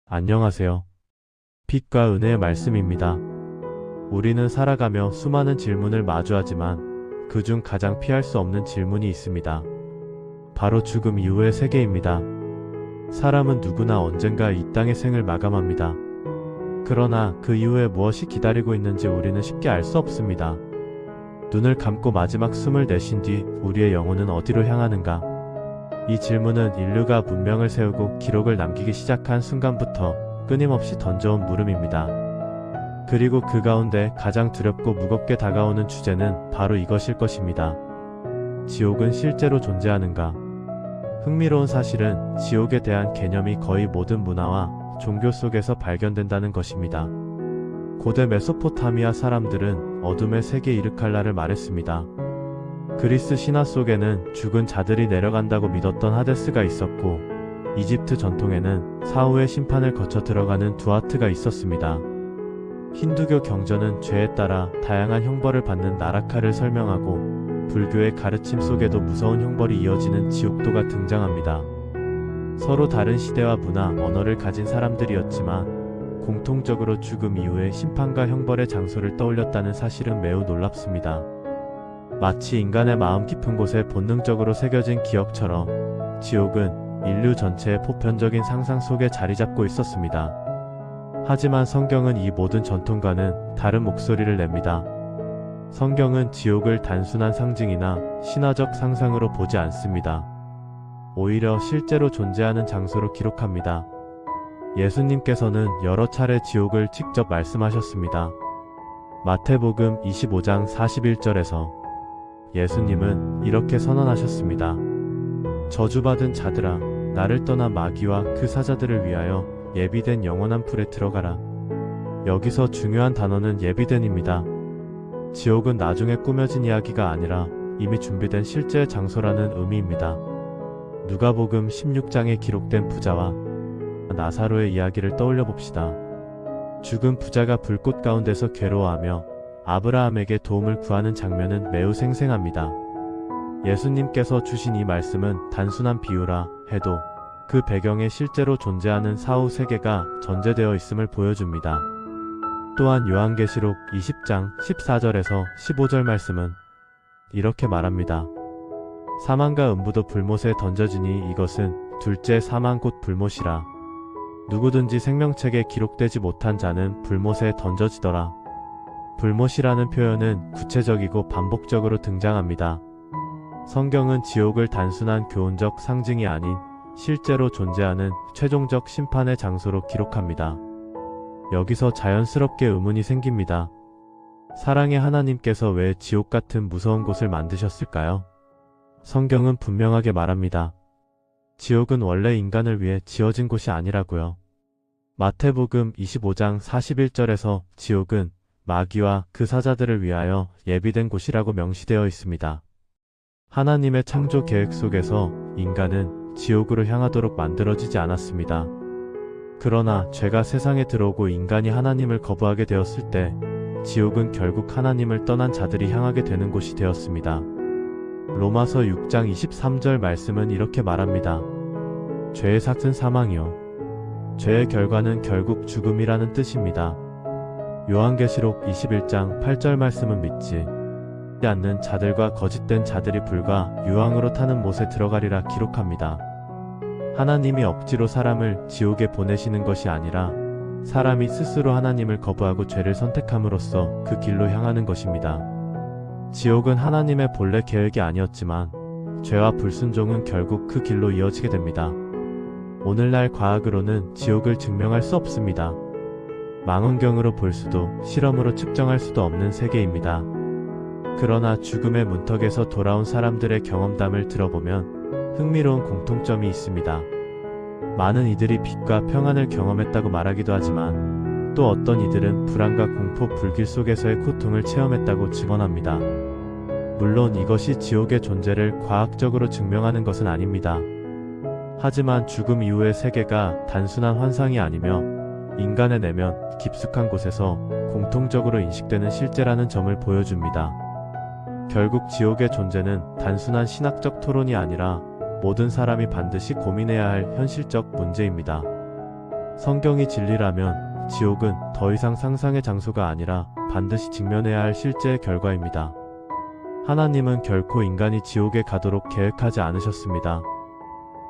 안녕하세요. 빛과 은혜의 말씀입니다. 우리는 살아가며 수많은 질문을 마주하지만 그중 가장 피할 수 없는 질문이 있습니다. 바로 죽음 이후의 세계입니다. 사람은 누구나 언젠가 이 땅의 생을 마감합니다. 그러나 그 이후에 무엇이 기다리고 있는지 우리는 쉽게 알 수 없습니다. 눈을 감고 마지막 숨을 내쉰 뒤 우리의 영혼은 어디로 향하는가? 이 질문은 인류가 문명을 세우고 기록을 남기기 시작한 순간부터 끊임없이 던져온 물음입니다. 그리고 그 가운데 가장 두렵고 무겁게 다가오는 주제는 바로 이것일 것입니다. 지옥은 실제로 존재하는가? 흥미로운 사실은 지옥에 대한 개념이 거의 모든 문화와 종교 속에서 발견된다는 것입니다. 고대 메소포타미아 사람들은 어둠의 세계 이르칼라를 말했습니다. 그리스 신화 속에는 죽은 자들이 내려간다고 믿었던 하데스가 있었고, 이집트 전통에는 사후의 심판을 거쳐 들어가는 두아트가 있었습니다. 힌두교 경전은 죄에 따라 다양한 형벌을 받는 나라카를 설명하고, 불교의 가르침 속에도 무서운 형벌이 이어지는 지옥도가 등장합니다. 서로 다른 시대와 문화, 언어를 가진 사람들이었지만 공통적으로 죽음 이후의 심판과 형벌의 장소를 떠올렸다는 사실은 매우 놀랍습니다. 마치 인간의 마음 깊은 곳에 본능적으로 새겨진 기억처럼 지옥은 인류 전체의 보편적인 상상 속에 자리 잡고 있었습니다. 하지만 성경은 이 모든 전통과는 다른 목소리를 냅니다. 성경은 지옥을 단순한 상징이나 신화적 상상으로 보지 않습니다. 오히려 실제로 존재하는 장소로 기록합니다. 예수님께서는 여러 차례 지옥을 직접 말씀하셨습니다. 마태복음 25장 41절에서 예수님은 이렇게 선언하셨습니다. 저주받은 자들아, 나를 떠나 마귀와 그 사자들을 위하여 예비된 영원한 풀에 들어가라. 여기서 중요한 단어는 예비된입니다. 지옥은 나중에 꾸며진 이야기가 아니라 이미 준비된 실제의 장소라는 의미입니다. 누가복음 16장에 기록된 부자와 나사로의 이야기를 떠올려 봅시다. 죽은 부자가 불꽃 가운데서 괴로워하며 아브라함에게 도움을 구하는 장면은 매우 생생합니다. 예수님께서 주신 이 말씀은 단순한 비유라 해도 그 배경에 실제로 존재하는 사후 세계가 전제되어 있음을 보여줍니다. 또한 요한계시록 20장 14절에서 15절 말씀은 이렇게 말합니다. 사망과 음부도 불못에 던져지니 이것은 둘째 사망 곧 불못이라. 누구든지 생명책에 기록되지 못한 자는 불못에 던져지더라. 불못이라는 표현은 구체적이고 반복적으로 등장합니다. 성경은 지옥을 단순한 교훈적 상징이 아닌 실제로 존재하는 최종적 심판의 장소로 기록합니다. 여기서 자연스럽게 의문이 생깁니다. 사랑의 하나님께서 왜 지옥 같은 무서운 곳을 만드셨을까요? 성경은 분명하게 말합니다. 지옥은 원래 인간을 위해 지어진 곳이 아니라고요. 마태복음 25장 41절에서 지옥은 마귀와 그 사자들을 위하여 예비된 곳이라고 명시되어 있습니다. 하나님의 창조 계획 속에서 인간은 지옥으로 향하도록 만들어지지 않았습니다. 그러나 죄가 세상에 들어오고 인간이 하나님을 거부하게 되었을 때 지옥은 결국 하나님을 떠난 자들이 향하게 되는 곳이 되었습니다. 로마서 6장 23절 말씀은 이렇게 말합니다. 죄의 삭은 사망이요. 죄의 결과는 결국 죽음이라는 뜻입니다. 요한계시록 21장 8절 말씀은 믿지 않는 자들과 거짓된 자들이 불과 유황으로 타는 못에 들어가리라 기록합니다. 하나님이 억지로 사람을 지옥에 보내시는 것이 아니라 사람이 스스로 하나님을 거부하고 죄를 선택함으로써 그 길로 향하는 것입니다. 지옥은 하나님의 본래 계획이 아니었지만 죄와 불순종은 결국 그 길로 이어지게 됩니다. 오늘날 과학으로는 지옥을 증명할 수 없습니다. 망원경으로 볼 수도 실험으로 측정할 수도 없는 세계입니다. 그러나 죽음의 문턱에서 돌아온 사람들의 경험담을 들어보면 흥미로운 공통점이 있습니다. 많은 이들이 빛과 평안을 경험했다고 말하기도 하지만 또 어떤 이들은 불안과 공포, 불길 속에서의 고통을 체험했다고 증언합니다. 물론 이것이 지옥의 존재를 과학적으로 증명하는 것은 아닙니다. 하지만 죽음 이후의 세계가 단순한 환상이 아니며 인간의 내면 깊숙한 곳에서 공통적으로 인식되는 실제라는 점을 보여줍니다. 결국 지옥의 존재는 단순한 신학적 토론이 아니라 모든 사람이 반드시 고민해야 할 현실적 문제입니다. 성경이 진리라면 지옥은 더 이상 상상의 장소가 아니라 반드시 직면해야 할 실제의 결과입니다. 하나님은 결코 인간이 지옥에 가도록 계획하지 않으셨습니다.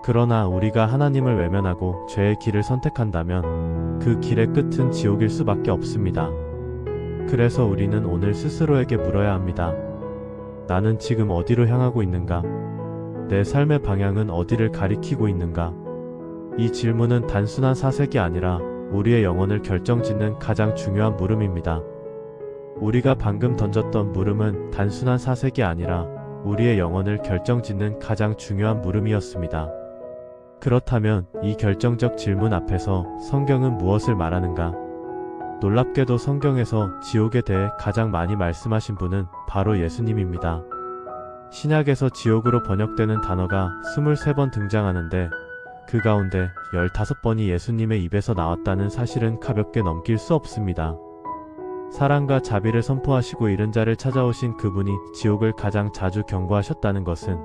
그러나 우리가 하나님을 외면하고 죄의 길을 선택한다면 그 길의 끝은 지옥일 수밖에 없습니다. 그래서 우리는 오늘 스스로에게 물어야 합니다. 나는 지금 어디로 향하고 있는가? 내 삶의 방향은 어디를 가리키고 있는가? 이 질문은 단순한 사색이 아니라 우리의 영혼을 결정짓는 가장 중요한 물음입니다. 우리가 방금 던졌던 물음은 단순한 사색이 아니라 우리의 영혼을 결정짓는 가장 중요한 물음이었습니다. 그렇다면 이 결정적 질문 앞에서 성경은 무엇을 말하는가? 놀랍게도 성경에서 지옥에 대해 가장 많이 말씀하신 분은 바로 예수님입니다. 신약에서 지옥으로 번역되는 단어가 23번 등장하는데 그 가운데 15번이 예수님의 입에서 나왔다는 사실은 가볍게 넘길 수 없습니다. 사랑과 자비를 선포하시고 잃은 자를 찾아오신 그분이 지옥을 가장 자주 경고하셨다는 것은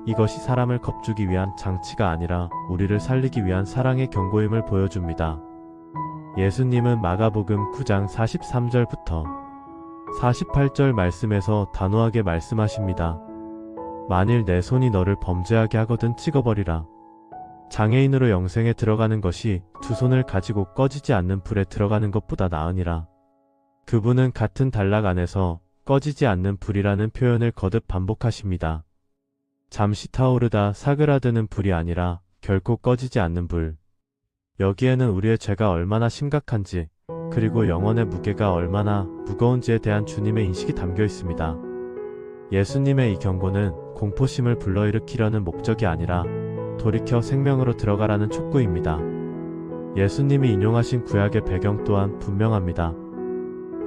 이것이 사람을 겁주기 위한 장치가 아니라 우리를 살리기 위한 사랑의 경고임을 보여줍니다. 예수님은 마가복음 9장 43절부터 48절 말씀에서 단호하게 말씀하십니다. 만일 내 손이 너를 범죄하게 하거든 찍어버리라. 장애인으로 영생에 들어가는 것이 두 손을 가지고 꺼지지 않는 불에 들어가는 것보다 나으니라. 그분은 같은 단락 안에서 꺼지지 않는 불이라는 표현을 거듭 반복하십니다. 잠시 타오르다 사그라드는 불이 아니라 결코 꺼지지 않는 불. 여기에는 우리의 죄가 얼마나 심각한지 그리고 영혼의 무게가 얼마나 무거운지에 대한 주님의 인식이 담겨 있습니다. 예수님의 이 경고는 공포심을 불러일으키려는 목적이 아니라 돌이켜 생명으로 들어가라는 촉구입니다. 예수님이 인용하신 구약의 배경 또한 분명합니다.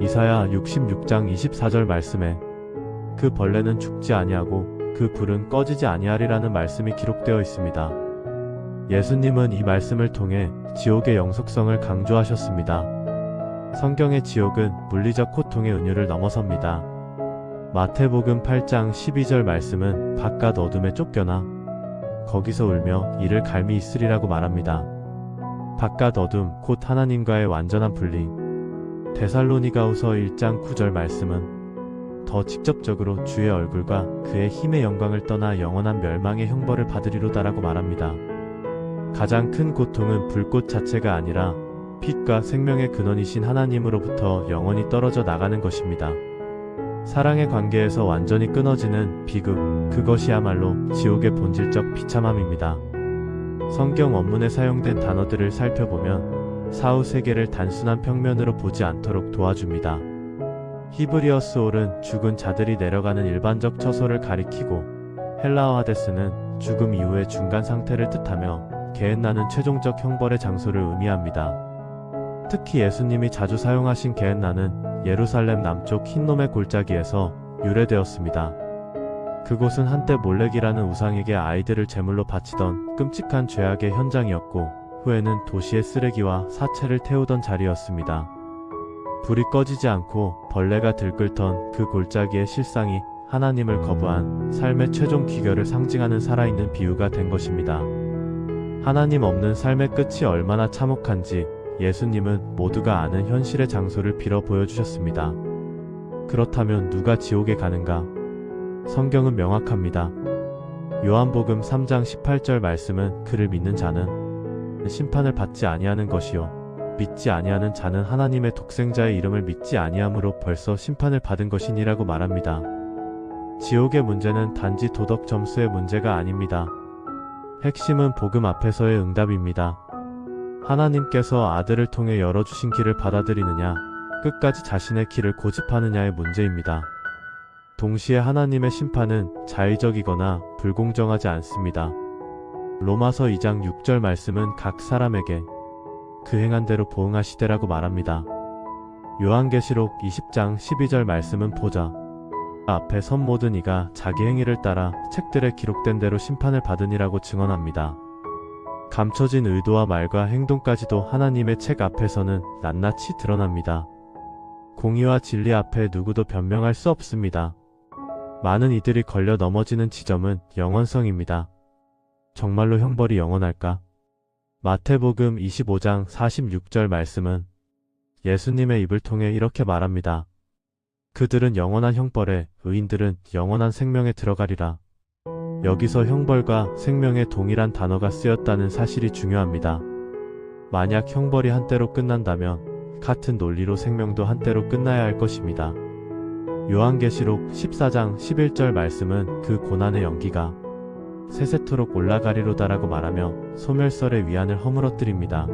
이사야 66장 24절 말씀에 그 벌레는 죽지 아니하고 그 불은 꺼지지 아니하리라는 말씀이 기록되어 있습니다. 예수님은 이 말씀을 통해 지옥의 영속성을 강조하셨습니다. 성경의 지옥은 물리적 고통의 은유를 넘어섭니다. 마태복음 8장 12절 말씀은 바깥 어둠에 쫓겨나 거기서 울며 이를 갈미 있으리라고 말합니다. 바깥 어둠 곧 하나님과의 완전한 분리. 데살로니가후서 1장 9절 말씀은 더 직접적으로 주의 얼굴과 그의 힘의 영광을 떠나 영원한 멸망의 형벌을 받으리로다라고 말합니다. 가장 큰 고통은 불꽃 자체가 아니라 빛과 생명의 근원이신 하나님으로부터 영원히 떨어져 나가는 것입니다. 사랑의 관계에서 완전히 끊어지는 비극, 그것이야말로 지옥의 본질적 비참함입니다. 성경 원문에 사용된 단어들을 살펴보면 사후 세계를 단순한 평면으로 보지 않도록 도와줍니다. 히브리어스 올은 죽은 자들이 내려가는 일반적 처소를 가리키고 헬라어 하데스는 죽음 이후의 중간 상태를 뜻하며 게헨나는 최종적 형벌의 장소를 의미합니다. 특히 예수님이 자주 사용하신 게헨나는 예루살렘 남쪽 흰놈의 골짜기에서 유래되었습니다. 그곳은 한때 몰렉이라는 우상에게 아이들을 제물로 바치던 끔찍한 죄악의 현장이었고 후에는 도시의 쓰레기와 사체를 태우던 자리였습니다. 불이 꺼지지 않고 벌레가 들끓던 그 골짜기의 실상이 하나님을 거부한 삶의 최종 귀결을 상징하는 살아있는 비유가 된 것입니다. 하나님 없는 삶의 끝이 얼마나 참혹한지 예수님은 모두가 아는 현실의 장소를 빌어 보여주셨습니다. 그렇다면 누가 지옥에 가는가? 성경은 명확합니다. 요한복음 3장 18절 말씀은 그를 믿는 자는 심판을 받지 아니하는 것이요 믿지 아니하는 자는 하나님의 독생자의 이름을 믿지 아니함으로 벌써 심판을 받은 것이니라고 말합니다. 지옥의 문제는 단지 도덕 점수의 문제가 아닙니다. 핵심은 복음 앞에서의 응답입니다. 하나님께서 아들을 통해 열어주신 길을 받아들이느냐, 끝까지 자신의 길을 고집하느냐의 문제입니다. 동시에 하나님의 심판은 자의적이거나 불공정하지 않습니다. 로마서 2장 6절 말씀은 각 사람에게 그 행한 대로 보응하시되라고 말합니다. 요한계시록 20장 12절 말씀은 보자. 앞에 선 모든 이가 자기 행위를 따라 책들에 기록된 대로 심판을 받으니라고 증언합니다. 감춰진 의도와 말과 행동까지도 하나님의 책 앞에서는 낱낱이 드러납니다. 공의와 진리 앞에 누구도 변명할 수 없습니다. 많은 이들이 걸려 넘어지는 지점은 영원성입니다. 정말로 형벌이 영원할까? 마태복음 25장 46절 말씀은 예수님의 입을 통해 이렇게 말합니다. 그들은 영원한 형벌에, 의인들은 영원한 생명에 들어가리라. 여기서 형벌과 생명의 동일한 단어가 쓰였다는 사실이 중요합니다. 만약 형벌이 한때로 끝난다면 같은 논리로 생명도 한때로 끝나야 할 것입니다. 요한계시록 14장 11절 말씀은 그 고난의 연기가 세세토록 올라가리로다라고 말하며 소멸설의 위안을 허물어뜨립니다.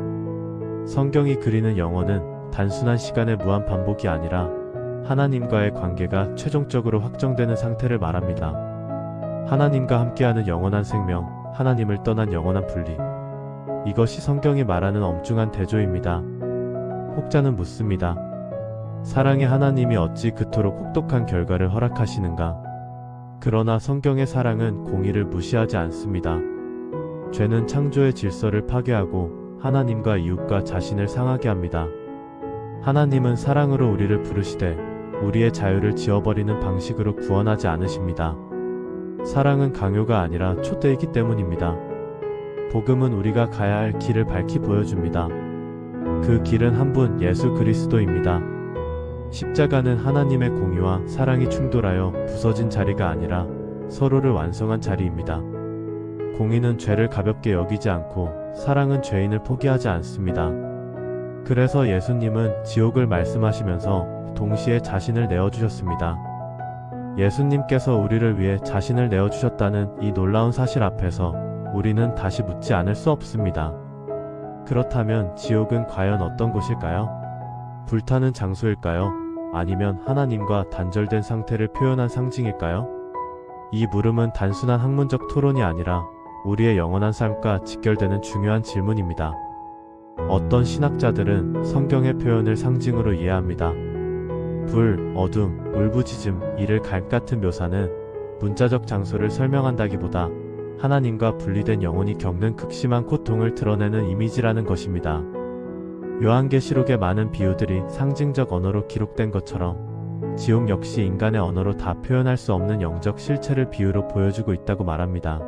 성경이 그리는 영원은 단순한 시간의 무한 반복이 아니라 하나님과의 관계가 최종적으로 확정되는 상태를 말합니다. 하나님과 함께하는 영원한 생명, 하나님을 떠난 영원한 분리. 이것이 성경이 말하는 엄중한 대조입니다. 혹자는 묻습니다. 사랑의 하나님이 어찌 그토록 혹독한 결과를 허락하시는가? 그러나 성경의 사랑은 공의를 무시하지 않습니다. 죄는 창조의 질서를 파괴하고 하나님과 이웃과 자신을 상하게 합니다. 하나님은 사랑으로 우리를 부르시되 우리의 자유를 지워버리는 방식으로 구원하지 않으십니다. 사랑은 강요가 아니라 촛대이기 때문입니다. 복음은 우리가 가야 할 길을 밝히 보여줍니다. 그 길은 한 분 예수 그리스도입니다. 십자가는 하나님의 공의와 사랑이 충돌하여 부서진 자리가 아니라 서로를 완성한 자리입니다. 공의는 죄를 가볍게 여기지 않고 사랑은 죄인을 포기하지 않습니다. 그래서 예수님은 지옥을 말씀하시면서 동시에 자신을 내어주셨습니다. 예수님께서 우리를 위해 자신을 내어주셨다는 이 놀라운 사실 앞에서 우리는 다시 묻지 않을 수 없습니다. 그렇다면 지옥은 과연 어떤 곳일까요? 불타는 장소일까요? 아니면 하나님과 단절된 상태를 표현한 상징일까요? 이 물음은 단순한 학문적 토론이 아니라 우리의 영원한 삶과 직결되는 중요한 질문입니다. 어떤 신학자들은 성경의 표현을 상징으로 이해합니다. 불, 어둠, 울부짖음, 이를 갈 같은 묘사는 문자적 장소를 설명한다기보다 하나님과 분리된 영혼이 겪는 극심한 고통을 드러내는 이미지라는 것입니다. 요한계시록의 많은 비유들이 상징적 언어로 기록된 것처럼 지옥 역시 인간의 언어로 다 표현할 수 없는 영적 실체를 비유로 보여주고 있다고 말합니다.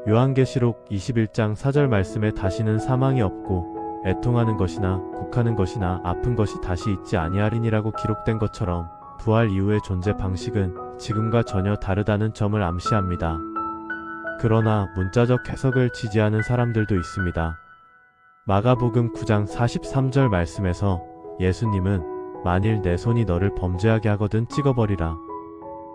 요한계시록 21장 4절 말씀에 다시는 사망이 없고 애통하는 것이나 곡하는 것이나 아픈 것이 다시 있지 아니하리니라고 기록된 것처럼 부활 이후의 존재 방식은 지금과 전혀 다르다는 점을 암시합니다. 그러나 문자적 해석을 지지하는 사람들도 있습니다. 마가복음 9장 43절 말씀에서 예수님은 만일 내 손이 너를 범죄하게 하거든 찍어버리라.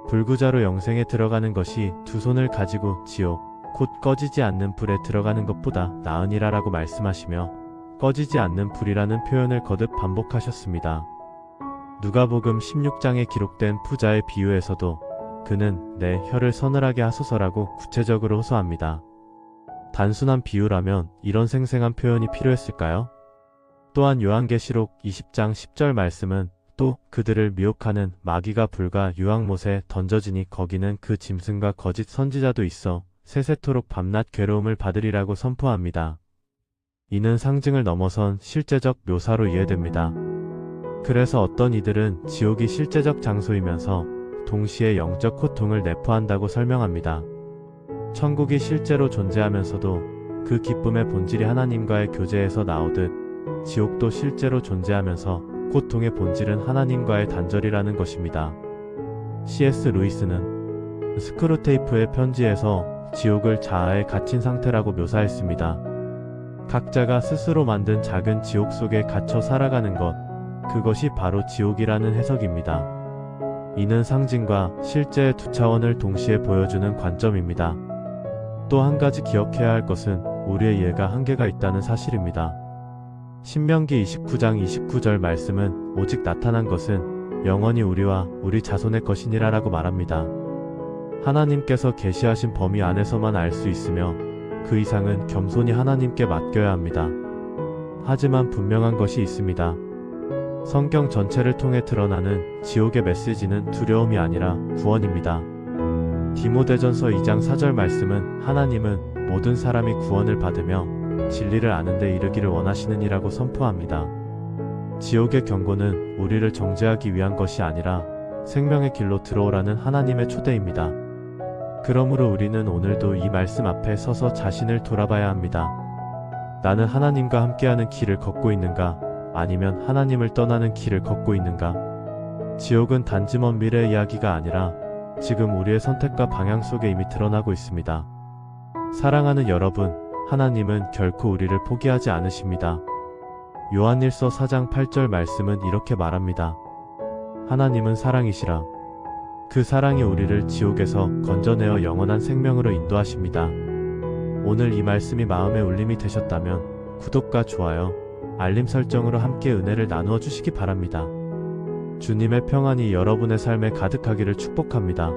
불구자로 영생에 들어가는 것이 두 손을 가지고 지옥, 곧 꺼지지 않는 불에 들어가는 것보다 나으니라라고 말씀하시며 꺼지지 않는 불이라는 표현을 거듭 반복하셨습니다. 누가복음 16장에 기록된 부자의 비유에서도 그는 내 혀를 서늘하게 하소서라고 구체적으로 호소합니다. 단순한 비유라면 이런 생생한 표현이 필요했을까요? 또한 요한계시록 20장 10절 말씀은 또 그들을 미혹하는 마귀가 불과 유황못에 던져지니 거기는 그 짐승과 거짓 선지자도 있어 세세토록 밤낮 괴로움을 받으리라고 선포합니다. 이는 상징을 넘어선 실제적 묘사로 이해됩니다. 그래서 어떤 이들은 지옥이 실제적 장소이면서 동시에 영적 고통을 내포한다고 설명합니다. 천국이 실제로 존재하면서도 그 기쁨의 본질이 하나님과의 교제에서 나오듯 지옥도 실제로 존재하면서 고통의 본질은 하나님과의 단절이라는 것입니다. C.S. 루이스는 스크루테이프의 편지에서 지옥을 자아에 갇힌 상태라고 묘사했습니다. 각자가 스스로 만든 작은 지옥 속에 갇혀 살아가는 것, 그것이 바로 지옥이라는 해석입니다. 이는 상징과 실제의 두 차원을 동시에 보여주는 관점입니다. 또 한 가지 기억해야 할 것은 우리의 이해가 한계가 있다는 사실입니다. 신명기 29장 29절 말씀은 오직 나타난 것은 영원히 우리와 우리 자손의 것이니라라고 말합니다. 하나님께서 계시하신 범위 안에서만 알 수 있으며 그 이상은 겸손히 하나님께 맡겨야 합니다. 하지만 분명한 것이 있습니다. 성경 전체를 통해 드러나는 지옥의 메시지는 두려움이 아니라 구원입니다. 디모데전서 2장 4절 말씀은 하나님은 모든 사람이 구원을 받으며 진리를 아는 데 이르기를 원하시느니라고 선포합니다. 지옥의 경고는 우리를 정죄하기 위한 것이 아니라 생명의 길로 들어오라는 하나님의 초대입니다. 그러므로 우리는 오늘도 이 말씀 앞에 서서 자신을 돌아봐야 합니다. 나는 하나님과 함께하는 길을 걷고 있는가? 아니면 하나님을 떠나는 길을 걷고 있는가? 지옥은 단지 먼 미래의 이야기가 아니라 지금 우리의 선택과 방향 속에 이미 드러나고 있습니다. 사랑하는 여러분, 하나님은 결코 우리를 포기하지 않으십니다. 요한일서 4장 8절 말씀은 이렇게 말합니다. 하나님은 사랑이시라. 그 사랑이 우리를 지옥에서 건져내어 영원한 생명으로 인도하십니다. 오늘 이 말씀이 마음의 울림이 되셨다면 구독과 좋아요, 알림 설정으로 함께 은혜를 나누어 주시기 바랍니다. 주님의 평안이 여러분의 삶에 가득하기를 축복합니다.